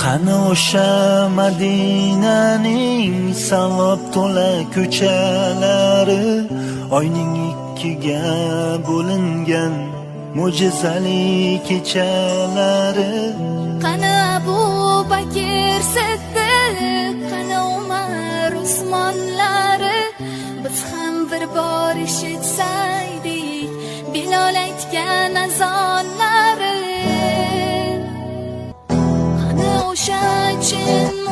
Qani o'sha Madinaning savob to'la ko'chalari, oyning ikkiga bo'lingan mo'jizali kechalari. Qani Abu Bakr Siddiq, qani Umar Usmonlari, biz ham bir bor eshitsaydik Bilol aytgan azonlari. Qani o'sha chin